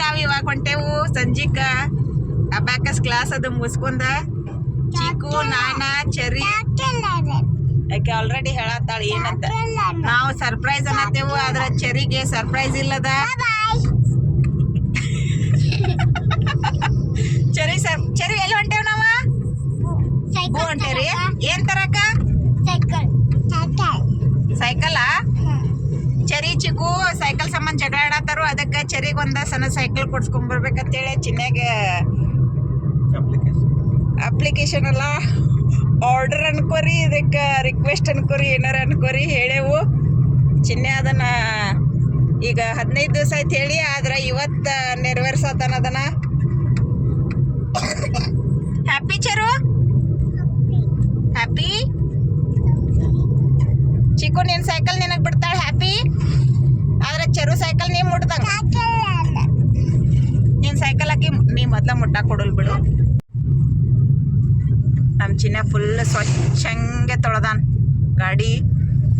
ನಾವ್ ಇವಾಗ ಹೊಂಟೇವು ಸಂಜಿಕ abacus class ಅದು ಮುಗಿಸ್ಕೊಂಡ ಚಿಕ್ಕು ನಾನ ಚೆರಿ ಯಾಕೆ ಆಲ್ರೆಡಿ ಹೇಳತ್ತಾಳ ಏನಂತ ನಾವು ಸರ್ಪ್ರೈಸ್ ಅನ್ನತ್ತೇವು ಆದ್ರ ಚೆರಿಗೆ ಸರ್ಪ್ರೈಸ್ ಇಲ್ಲದ ಚೆರಿ ಎಲ್ಲಿ ಹೊಂಟೇವ್ ನಾವ ಹೊಂಟೇವ್ರಿ ಏನ್ ತರಕ ಸೈಕಲ್ ಚೆರಿ ಚಿಕ್ಕು ಸೈಕಲ್ ಸಂಬಂಧ ಜಗಳ ಆಡತ್ತಾರು ಅದಕ್ಕೆ ಚೆರಿಗೆ ಒಂದ ಸಣ್ಣ ಸೈಕಲ್ ಕೊಡ್ಸ್ಕೊಂಡ್ ಬರ್ಬೇಕಂತೇಳಿ ಚಿನ್ಯಾಗ ಅಪ್ಲಿಕೇಶನ್ ಅಲ್ಲ ಆರ್ಡರ್ ಅನ್ಕೋರಿ ಇದಕ್ಕೆ ರಿಕ್ವೆಸ್ಟ್ ಅನ್ಕೋರಿ ಏನಾರ ಅನ್ಕೋರಿ ಹೇಳೇವು ಚಿನ್ನೆ ಅದನ್ನ ಈಗ 15 ದಿವಸ ಆಯ್ತು ಹೇಳಿ ಆದ್ರೆ ಇವತ್ತು ನೆರವೇರ್ಸತಾನ ಅದನ್ನ ಹ್ಯಾಪಿ ಚೆರು ಹ್ಯಾಪಿ ಚಿಕ್ಕು ನಿನ್ ಸೈಕಲ್ ನಿನಗ್ ಬಿಡ್ತಾಳ ಹ್ಯಾಪಿ ಆದ್ರೆ ಚೆರು ಸೈಕಲ್ ನೀ ಮುಟ್ದಾಗ ನಿನ್ ಸೈಕಲ್ ಹಾಕಿ ನೀ ಮೊದ್ಲ ಮುಟ್ಟಾಕ್ ಕೊಡಲ್ ಬಿಡು ನಮ್ಮ ಚಿನ್ನ ಫುಲ್ ಸ್ವಚ್ಛಂಗೆ ತೊಳೆದಾನ ಗಾಡಿ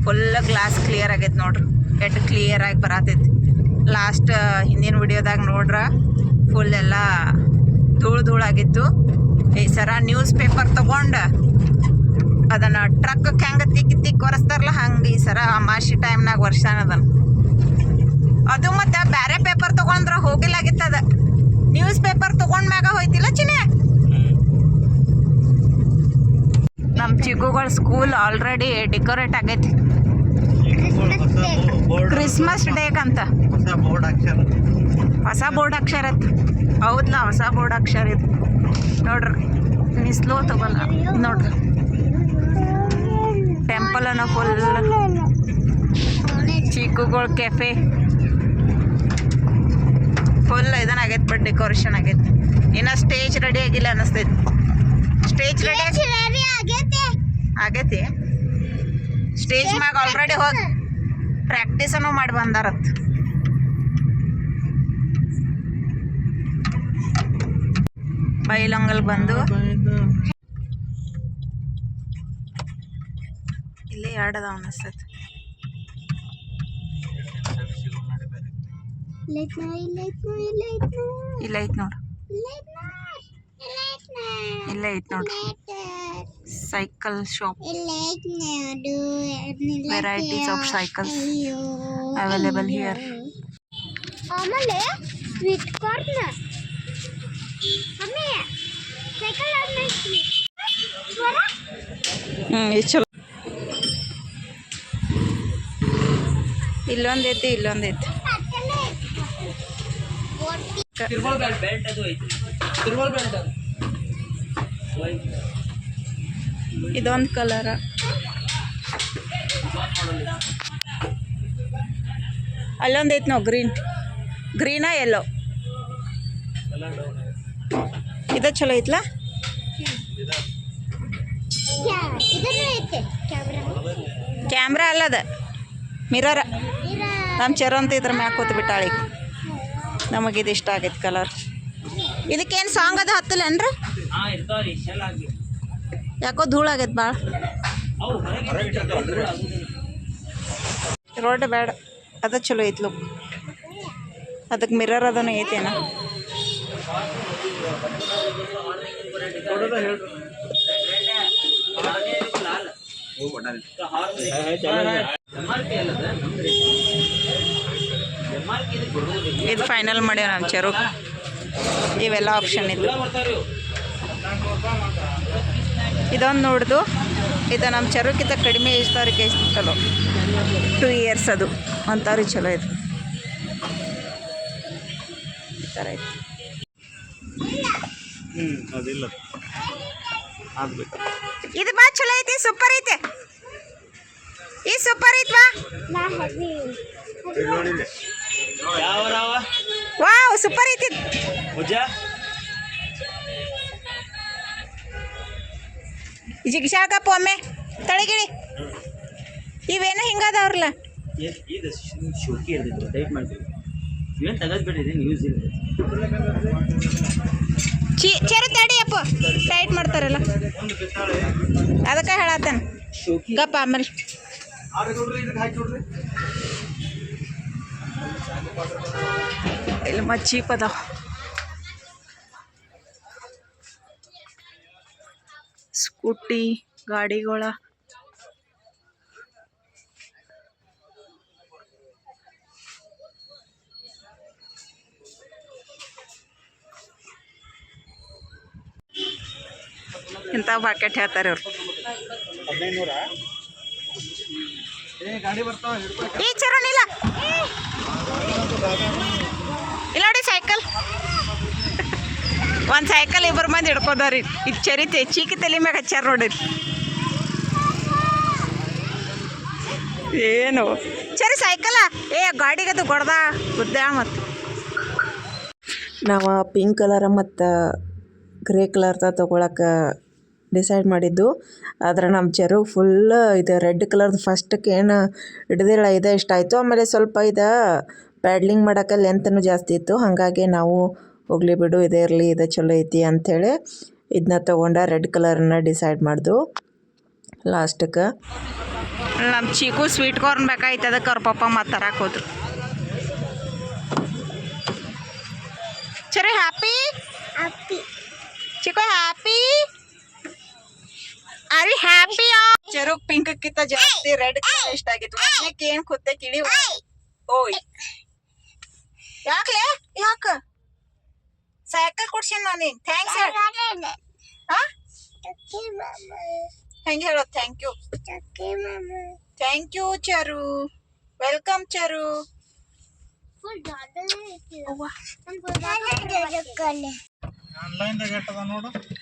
ಫುಲ್ ಗ್ಲಾಸ್ ಕ್ಲಿಯರ್ ಆಗೈತೆ ನೋಡ್ರಿ ಎಷ್ಟು ಕ್ಲಿಯರ್ ಆಗಿ ಬರತೈತಿ ಲಾಸ್ಟ್ ಹಿಂದಿನ ವಿಡಿಯೋದಾಗ ನೋಡ್ರ ಫುಲ್ ಎಲ್ಲ ಧೂಳಾಗಿತ್ತು ಈ ಸರ ನ್ಯೂಸ್ ಪೇಪರ್ ತೊಗೊಂಡು ಅದನ್ನು ಟ್ರಕ್ ಹೆಂಗೆ ತಿಕ್ಕಿ ಒರೆಸ್ತಾರಲ್ಲ ಹಂಗೆ ಈ ಸರ ಅಮಾಶಿ ಟೈಮ್ನಾಗ ವರ್ಷಾನ ಅದನ್ನು ಅದು ಮತ್ತು ಬೇರೆ ಪೇಪರ್ ತೊಗೊಂಡ್ರೆ ಹೋಗಿಲ್ಲಾಗಿತ್ತದ ನ್ಯೂಸ್ ಪೇಪರ್ ತೊಗೊಂಡ್ಮ್ಯಾಗ ಹೋಯ್ತಿಲ್ಲ ಚಿನ್ನೆ ನಮ್ಮ ಚಿಕ್ಕುಗಳ ಸ್ಕೂಲ್ ಆಲ್ರೆಡಿ ಡೆಕೋರೇಟ್ ಆಗೈತಿ ಕ್ರಿಸ್ಮಸ್ ಡೇಗಂತ ಹೊಸ ಬೋರ್ಡ್ ಅಕ್ಷರ ಐತಿ ಹೌದಲ್ಲ ಹೊಸ ಬೋರ್ಡ್ ಅಕ್ಷರ ಇದು ನೋಡ್ರಿ ನೀ ಸ್ಲೋ ತಗೋಲ್ಲ ನೋಡ್ರಿ ಟೆಂಪಲ್ ಅನ್ನೋ ಫುಲ್ ಚಿಕ್ಕುಗಳ ಕೆಫೆ ಫುಲ್ ಇದನ್ನ ಆಗೈತಿ ಬಟ್ ಡೆಕೋರೇಷನ್ ಆಗೈತಿ ಇನ್ನು ಸ್ಟೇಜ್ ರೆಡಿ ಆಗಿಲ್ಲ ಅನ್ನಿಸ್ತೈತಿ ಸ್ಟೇಜ್ ರೆಡಿ ಆಗೈತಿ ಸ್ಟೇಜ್ ಮ್ಯಾಗ ಆಲ್ರೆಡಿ ಹೋಗಿ ಪ್ರಾಕ್ಟೀಸನ್ನು ಮಾಡಿ ಬಂದಾರತ್ ಬೈಲಂಗಲ್ ಬಂದು ಇಲ್ಲೇ ಎರಡದಾವ ಅನಿಸ್ತೈತಿ ಇಲ್ಲ ಐತ್ ನೋಡು ಇಲ್ಲೇ ಐತ್ ನೋಡ್ರಿ cycle shop varieties of cycles available here ಆಮೇಲೆ ಸ್ವೀಟ್ ಕಾರ್ನ್ ಅಮ್ಮೆ ಸೈಕಲ್ ಇದು ಚಲೋ ಇಲ್ಲೊಂದೈತಿ ಇಲ್ಲೊಂದೈತಿ ಇದೊಂದು ಕಲರ ಅಲ್ಲೊಂದೈತಿ ನಾವು ಗ್ರೀನಾ ಎಲ್ಲೋ ಇದು ಚಲೋ ಐತ್ಲಾ ಕ್ಯಾಮ್ರಾ ಅಲ್ಲದ ಮಿರರ್ ನಮ್ಮ ಚೆರು ಅಂತ ಇದ್ರ ಮ್ಯಾಕ್ ಕೂತ್ ಬಿಟ್ಟಾಳಿ ನಮಗಿದು ಇಷ್ಟ ಆಗೈತೆ ಕಲರ್ ಇದಕ್ಕೇನು ಸಾಂಗ್ ಅದು ಹತ್ತಲೇನ್ರಿ ಯಾಕೋ ಧೂಳಾಗೈತೆ ಭಾಳ ರೋಡ್ ಬೇಡ ಅದ ಚಲೋ ಐತಿ ಲುಕ್ ಅದಕ್ಕೆ ಮಿರರ್ ಅದನ್ನು ಐತೇನ ಇದು ಫೈನಲ್ ಮಾಡ್ಯಾವ ನಮ್ಮ ಚೆರು ಇವೆಲ್ಲ ಆಪ್ಷನ್ ಇದ್ದು ಇದೊಂದು ನೋಡ್ದು ಇದು ನಮ್ಮ ಚೆರುಕ್ಕಿಂತ ಕಡಿಮೆ ಏಜ್ದವ್ರಿಗೆ ಚಲೋ 2 years ಅದು ಅಂಥವ್ರಿಗೆ ಚಲೋ ಇದು ಈ ಥರ ಐತಿ ಇದು ಬಾ ಚಲೋ ಐತಿ ಸೂಪರ್ ಐತೆ ಈ ಸೂಪರ್ ಐತಿ ವಾವ್ ಸೂಪರ್ ಐತಿ ಜಿಗಿಸಾಕಪ್ಪ ಒಮ್ಮೆ ತಳಗಿಳಿ ಇವೇನೋ ಹಿಂಗದವ್ರಲ್ಲ ಚೆರು ತಡಿ ಅಪ್ಪ ಟೈಟ್ ಮಾಡ್ತಾರಲ್ಲ ಅದಕ್ಕೆ ಹೇಳತ್ತೇನೆ ಗಪ್ಪ ಆಮೇಲೆ ಇಲ್ಲಿ ಮತ್ತು ಚೀಪ್ ಅದಾವ. ಸ್ಕೂಟಿ ಗಾಡಿಗಳ ಇಂಥ ಬಾಕೆಟ್ ಹೇಳ್ತಾರೆ ಇವ್ರು. ಈ ಚರಣ್ ಇಲ್ಲ ಇಲ್ಲ ನೋಡಿ ಸೈಕಲ್. ಒಂದು ಸೈಕಲ್ ಇಬ್ಬರು ಮಂದಿ ಹಿಡ್ಕೋದಾರಿ. ಇದು ಚರಿತೆ ಚೀಕಿ ತಲೆ ಮ್ಯಾಗ ಹಚ್ಚಾರ ನೋಡಿರಿ. ಏನು ಸರಿ ಸೈಕಲ ಏ ಗಾಡಿಗದು ಗೊಡ್ದ ಗುದ್ದ. ಮತ್ತು ನಾವು ಪಿಂಕ್ ಕಲರ ಮತ್ತು ಗ್ರೇ ಕಲರ್ದ ತೊಗೊಳಕ್ಕೆ ಡಿಸೈಡ್ ಮಾಡಿದ್ದು. ಆದರೆ ನಮ್ಮ ಚೆರು ಫುಲ್ ಇದು ರೆಡ್ ಕಲರ್ದು ಫಸ್ಟಕ್ಕೆ ಏನು ಹಿಡ್ದಿಲ್ಲ ಇದೆ ಇಷ್ಟ ಆಯಿತು. ಆಮೇಲೆ ಸ್ವಲ್ಪ ಇದು ಪ್ಯಾಡ್ಲಿಂಗ್ ಮಾಡೋಕ್ಕೆ ಲೆಂತನೂ ಜಾಸ್ತಿ ಇತ್ತು. ಹಾಗಾಗಿ ನಾವು ಹೋಗಲಿ ಬಿಡು ಇದೇ ಇರಲಿ ಇದು ಚಲೋ ಐತಿ ಅಂಥೇಳಿ ಇದನ್ನ ತೊಗೊಂಡ ರೆಡ್ ಕಲರನ್ನ ಡಿಸೈಡ್ ಮಾಡ್ದು ಲಾಸ್ಟಕ್ಕೆ. ನಮ್ಮ ಚೀಕು ಸ್ವೀಟ್ ಕಾರ್ನ್ ಬೇಕಾಯ್ತು, ಅದಕ್ಕೆ ಅವ್ರ ಪಪ್ಪ ಮತ್ತೆ ತರಕ್ಕೆ ಹೋದ್ರು. ಚರಿ ಹ್ಯಾಪಿ ಚಿಕು ಹ್ಯಾಪಿ ಅರಿ ಹ್ಯಾಪಿ. ಚೆರು ಪಿಂಕ್ಕಿಂತ ಜಾಸ್ತಿ ರೆಡ್ ಕಲರ್ ಇಷ್ಟ ಆಗಿತ್ತು. ಅದಕ್ಕೆ ಏನು ಕುತ್ತೆ ಕಿಳಿ ಓಯ್ ಯಾಕ್ಲೆ ಯಾಕ ಸೈಕಲ್ ಕೊಡ್ಸೀನಿ ನಾನು. ಥ್ಯಾಂಕ್ಸ್ ಹೆಂಗೆ ಹೇಳೋ thank you. Thank you Charu, welcome Charu.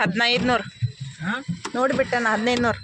1500 ನೋಡಿಬಿಟ್ಟೆ ನಾ 1500.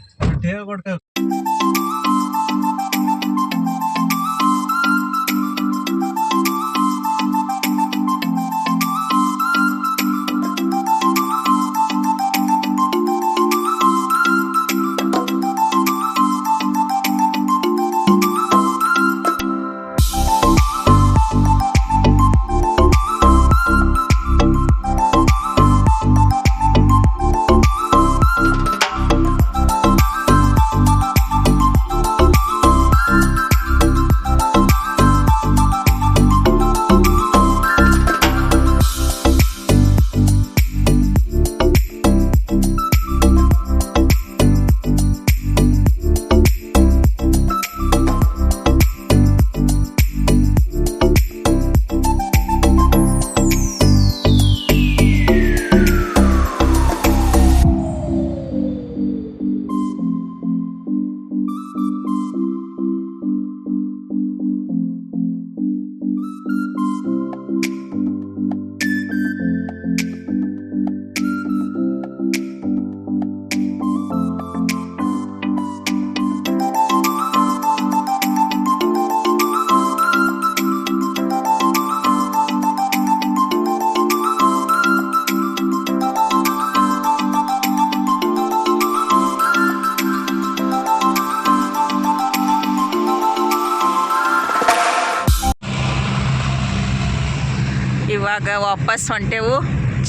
ಇವಾಗ ವಾಪಸ್ ಹೊಂಟೆವು.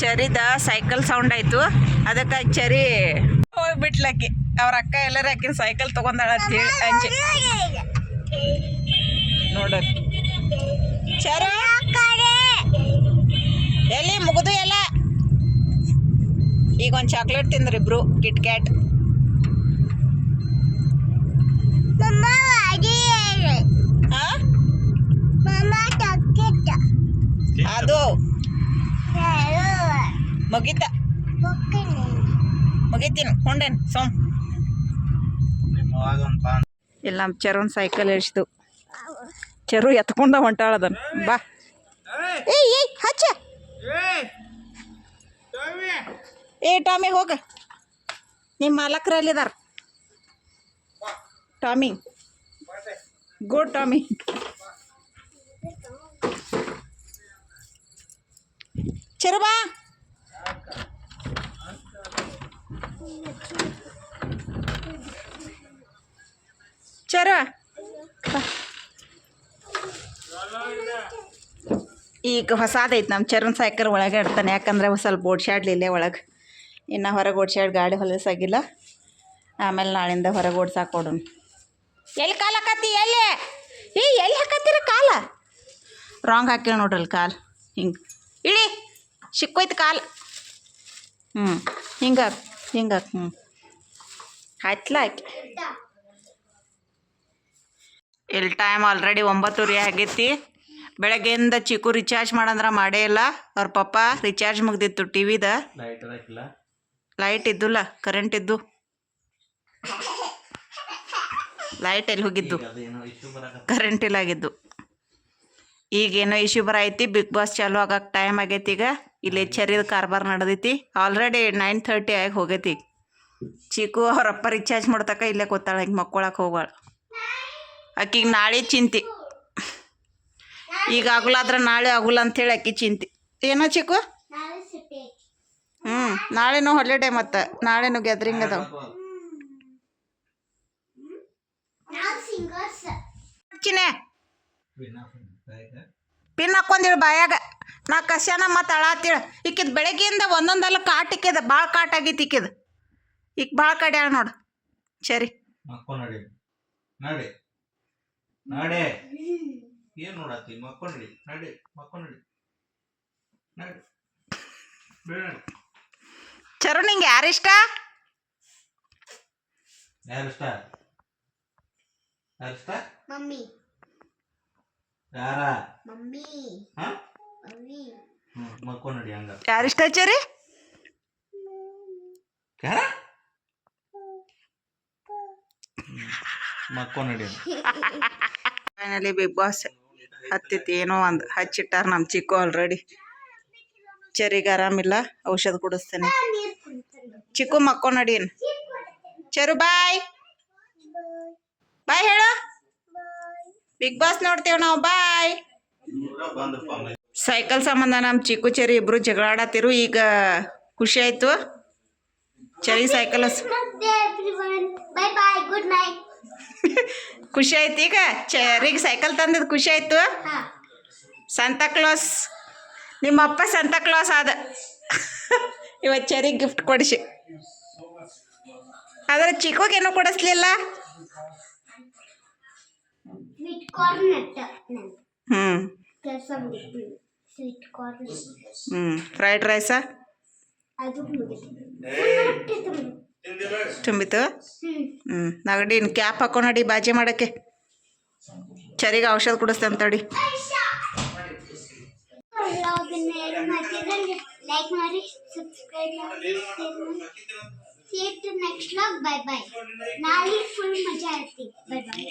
ಚರಿದ ಸೈಕಲ್ ಸೌಂಡ್ ಆಯಿತು, ಅದಕ್ಕಾಗಿ ಚರಿ ಹೋಗ್ಬಿಟ್ಲಕ್ಕಿ. ಅವ್ರ ಅಕ್ಕ ಎಲ್ಲರ ಆಕಿನ ಸೈಕಲ್ ತೊಗೊಂಡಾಳ ಅಂತೇಳಿ ಅಂಜಿ ನೋಡ್ರಿ. ಚರ ಎಲ್ಲಿ ಮುಗಿದು ಎಲ್ಲ ಈಗ ಒಂದು ಚಾಕ್ಲೇಟ್ ತಿಂದ್ರಿ ಇಬ್ರು, ಕಿಟ್ ಕ್ಯಾಟ್. ಅದು ಮುಗಿತ ಮುಗಿತೀನಿ ಹೊಂಡೇನು ಸೋಮ್. ಇಲ್ಲ ನಮ್ಮ ಚೆರುನ್ ಸೈಕಲ್ ಇಳಿಸ್ತು. ಚೆರು ಎತ್ಕೊಂಡ ಹೊಂಟಾಳದನ್. ಬಾ ಏಯ್ ಹಚ್ಚ ಏ ಟಾಮಿ ಹೋಗ, ನಿಮ್ಮ ಮಾಲಕರಲ್ಲಿದಾರ. Tommy good Tommy. ಚೆರು ಬಾ. ಚೆರು ಈಗ ಹೊಸಾದೈತೆ ನಮ್ಮ ಚೆರುನ್ ಸೈಕಲ್ ಒಳಗೆ ಇಡ್ತಾನೆ. ಯಾಕಂದ್ರೆ ಸ್ವಲ್ಪ ಓಡ್ಸಾಡ್ಲಿಲ್ಲೇ ಒಳಗೆ. ಇನ್ನು ಹೊರಗೆ ಓಡ್ಸಾಡಿ ಗಾಡಿ ಹೊಲಸಾಗಿಲ್ಲ. ಆಮೇಲೆ ನಾಳಿಂದ ಹೊರಗೆ ಓಡ್ಸಾಕೆ ಕೊಡೋಣ. ಎಲ್ಲಿ ಕಾಲು ಹಾಕತ್ತಿ? ಎಲ್ಲಿ ಎಲ್ಲಿ ಹಾಕತ್ತೀರ ಕಾಲ? ರಾಂಗ್ ಹಾಕಿಲ್ಲ ನೋಡ್ರಲ್ಲಿ ಕಾಲು. ಹಿಂಗೆ ಇಳಿ ಸಿಕ್ಕೋಯ್ತು ಕಾಲು. ಹಿಂಗೆ ಹ್ಞೂ ಆಯ್ತಲ್ಲ ಆಯ್ತು. ಇಲ್ಲಿ ಟೈಮ್ ಆಲ್ರೆಡಿ 9:00 ಆಗೈತಿ. ಬೆಳಗ್ಗೆಯಿಂದ ಚಿಕ್ಕು ರಿಚಾರ್ಜ್ ಮಾಡಂದ್ರೆ ಮಾಡೇ ಇಲ್ಲ. ಅವ್ರ ಪಪ್ಪ ರಿಚಾರ್ಜ್ ಮುಗ್ದಿತ್ತು ಟಿ ವಿದ. ಲೈಟ್ ಇದ್ದುಲ್ಲ, ಕರೆಂಟ್ ಇದ್ದು. ಲೈಟ್ ಎಲ್ಲಿ ಹೋಗಿದ್ದು, ಕರೆಂಟ್ ಇಲ್ಲ ಆಗಿದ್ದು. ಈಗೇನೋ ಇಶ್ಯೂ ಬರೈತಿ. ಬಿಗ್ ಬಾಸ್ ಚಾಲು ಆಗಕ್ಕೆ ಟೈಮ್ ಆಗೈತಿ. ಈಗ ಇಲ್ಲಿ ಎಚ್ಚರಿದ ಕಾರ್ಬಾರ್ ನಡೆದೈತಿ. ಆಲ್ರೆಡಿ 9:30 ಆಗಿ ಹೋಗೈತಿ. ಚಿಕ್ಕು ಅವ್ರಪ್ಪ ರಿಚಾರ್ಜ್ ಮಾಡ್ತಕ್ಕ ಇಲ್ಲೇ ಕೂತಾಳೆ, ಹಿಂಗೆ ಮಕ್ಕೊಳಕ್ಕೆ ಹೋಗಾಳ. ಆಕಿಗೆ ನಾಳೆ ಚಿಂತಿ. ಈಗ ಆಗುಲಾದ್ರೆ ನಾಳೆ ಆಗುಲ್ಲ ಅಂಥೇಳಿ ಆಕಿ ಚಿಂತಿ. ಏನೋ ಚಿಕ್ಕು? ನಾಳೆನೂ ಹಾಲಿಡೇ, ಮತ್ತು ನಾಳೆನೂ ಗ್ಯಾದ್ರಿಂಗ್ ಅದಾವ. ಚಿನ್ನೆ ಪಿನ್ ಹಾಕೊಂದಿಳು ಬಾಯಾಗ. ನಾ ಕಶ್ಯಾನ ಮತ್ತು ಅಳಾತಿಳ. ಈಕಿದ್ ಬೆಳಗ್ಗೆಯಿಂದ ಒಂದೊಂದಲ್ಲ ಕಾಟ್ ಇಕ್ಕಿದ. ಭಾಳ ಕಾಟ್ ಆಗೈತಿ ಈಕಿದ. ಈಗ ಭಾಳ ಕಡ್ಯಾಳ ನೋಡು. ಸರಿ ಏನ್ ನೋಡತ್ತಿ? ಮಕ್ಕೊಂಡ್ರಿ ನಡಿ, ಮಕ್ಕೊಂಡ್ರಿ ನಡಿ. ಚರು ನಿಂಗೆ ಯಾರಿಷ್ಟ? ಯಾರಿಷ್ಟ? ಯಾರಿಷ್ಟ? ಮಮ್ಮಿ. ಯಾರ? ಮಮ್ಮಿ. ಮಮ್ಮಿ. ಮಕ್ಕೊಂಡ್ರಿ ಹಂಗ. ಯಾರಿಷ್ಟ ಚರಿ? ಯಾರ? ಮಕ್ಕೊಂಡ್ರಿ. ಫೈನಲಿ ಬಿಗ್ ಬಾಸ್ ಹತ್ತಿತ್ತು. ಏನೋ ಒಂದು ಹಚ್ಚಿಟ್ಟಾರ ನಮ್ಮ ಚಿಕ್ಕು ಆಲ್ರೆಡಿ. ಚರಿಗೆ ಆರಾಮಿಲ್ಲ, ಔಷಧ ಕುಡಿಸ್ತೇನೆ. ಚಿಕ್ಕು ಮಕ್ಕೊಂಡಿ. ಚರು ಬಾಯ್ ಬಾಯ್ ಹೇಳು. ಬಿಗ್ ಬಾಸ್ ನೋಡ್ತೇವೆ ನಾವು. ಬಾಯ್. ಸೈಕಲ್ ಸಂಬಂಧ ನಮ್ಮ ಚಿಕ್ಕು ಚರಿ ಇಬ್ರು ಜಗಳಾಡತ್ತಿರು. ಈಗ ಖುಷಿ ಆಯ್ತು. Chari cycle bye bye, good night. ಖುಷಿ ಆಯ್ತು. ಈಗ ಚರಿಗೆ ಸೈಕಲ್ ತಂದಿದ್ದು ಖುಷಿ ಆಯ್ತು. ಸಂತಾ ಕ್ಲಾಸ್, ನಿಮ್ಮಪ್ಪ ಸಂತಾ ಕ್ಲಾಸ್ ಆದ. ಇವತ್ತು ಚರಿಗೆ ಗಿಫ್ಟ್ ಕೊಡಿಸಿ. ಆದರೆ ಚಿಕ್ಕಗೇನು ಕೊಡಿಸ್ಲಿಲ್ಲ. ಫ್ರೈಡ್ ರೈಸ ತುಂಬಿತು. ನಗಡಿ ಕ್ಯಾಪ್ ಹಾಕೋ ನಡಿ ಬಾಜಿ ಮಾಡೋಕ್ಕೆ. ಚರಿಗೆ ಔಷಧ ಕುಡಿಸ್ತೇನೆ ತಡಿ. ಲೈಕ್ ಮಾಡಿ, ಸಬ್ಸ್ಕ್ರೈಬ್ ಮಾಡಿ, see you to next vlog. Bye bye. ನಾಳೆ ಫುಲ್ ಮಜಾ ಇರ್ತೀವಿ. Bye bye.